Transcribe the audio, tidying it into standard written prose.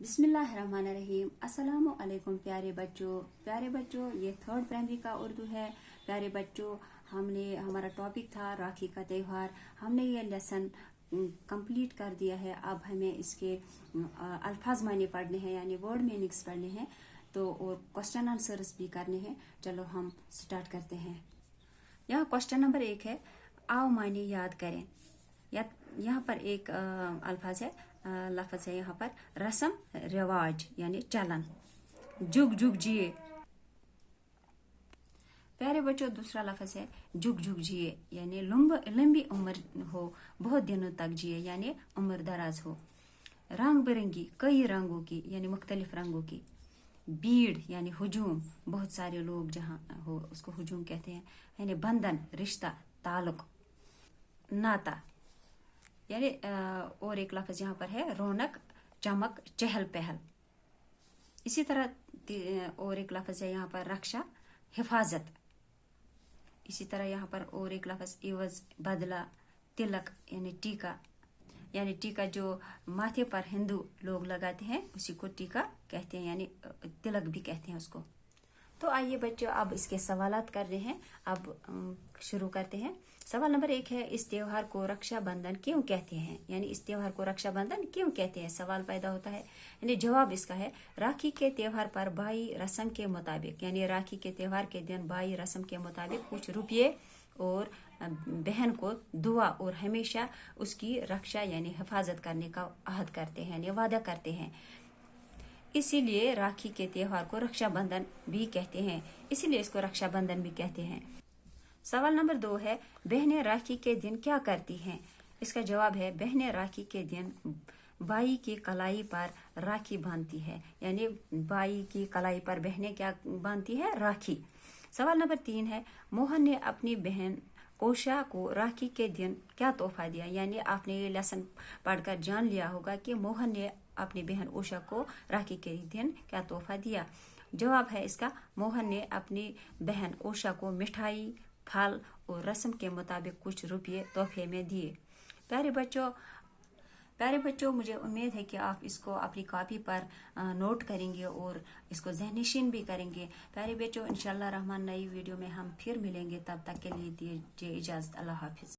बिस्मिल्लाहिर्रहमानिर्रहीम। अस्सलामु अलैकुम प्यारे बच्चों, ये थर्ड प्राइमरी का उर्दू है। प्यारे बच्चों, हमारा टॉपिक था राखी का त्यौहार। हमने ये लेसन कंप्लीट कर दिया है। अब हमें इसके अल्फाज माने पढ़ने हैं, यानी वर्ड मीनिंग्स पढ़ने हैं, तो और क्वेश्चन आंसर्स भी करने हैं। चलो हम स्टार्ट करते हैं। यहाँ क्वेश्चन नंबर 1 है, आओ माने याद करें। यहाँ पर एक अल्फाज है, लफ्ज़ है यहाँ पर रस्म रिवाज यानी चलन। जुग जुग जिए। प्यारे बच्चों, दूसरा लफ्ज़ है जुग जुग जिए, यानी लंबी उम्र हो, बहुत दिनों तक जिए, यानी उम्र दराज हो। रंग बिरंगी, कई रंगों की, यानी मुख्तलिफ रंगों की। भीड़ यानी हुजूम, बहुत सारे लोग जहाँ हो उसको हुजूम कहते हैं। यानी बंधन, रिश्ता, ताल्लुक, नाता। यानी और एक लफ्ज़ यहाँ पर है रौनक, चमक, चहल पहल। इसी तरह और एक लफ्ज़ है यहाँ पर रक्षा, हिफाजत। इसी तरह यहाँ पर और एक लफ्ज़ इवज, बदला, तिलक यानी टीका। यानी टीका जो माथे पर हिंदू लोग लगाते हैं उसी को टीका कहते हैं, यानी तिलक भी कहते हैं उसको। तो आइए बच्चों, अब इसके सवालात कर रहे हैं। अब शुरू करते हैं। सवाल नंबर 1 है, इस त्योहार को रक्षाबंधन क्यों कहते हैं? यानी इस त्योहार को रक्षाबंधन क्यों कहते हैं, सवाल पैदा होता है। यानी जवाब इसका है, राखी के त्योहार पर भाई रस्म के मुताबिक, यानी राखी के त्योहार के दिन भाई रस्म के मुताबिक कुछ रुपये और बहन को दुआ और हमेशा उसकी रक्षा यानी हिफाजत करने का अहद करते हैं, यानी वादा करते हैं। इसीलिए राखी के त्योहार को रक्षाबंधन भी कहते हैं, इसीलिए इसको रक्षाबंधन भी कहते हैं। सवाल नंबर 2 है, बहनें राखी के दिन क्या करती हैं? इसका जवाब है, बहनें राखी के दिन भाई की कलाई पर राखी बांधती है, यानी भाई की कलाई पर बहनें क्या बांधती है? राखी। सवाल नंबर 3 है, मोहन ने अपनी बहन ओशा को राखी के दिन क्या तोहफा दिया? यानी आपने ये लेसन पढ़कर जान लिया होगा कि मोहन ने अपनी बहन ओशा को राखी के दिन क्या तोहफा दिया। जवाब है इसका, मोहन ने अपनी बहन ओशा को मिठाई, फल और रस्म के मुताबिक कुछ रुपये तोहफे में दिए। प्यारे बच्चों, मुझे उम्मीद है कि आप इसको अपनी कॉपी पर नोट करेंगे और इसको ज़हनशीन भी करेंगे। प्यारे बच्चों, इंशाअल्लाह रहमान नई वीडियो में हम फिर मिलेंगे। तब तक के लिए दीजिए इजाज़त। अल्लाह हाफिज़।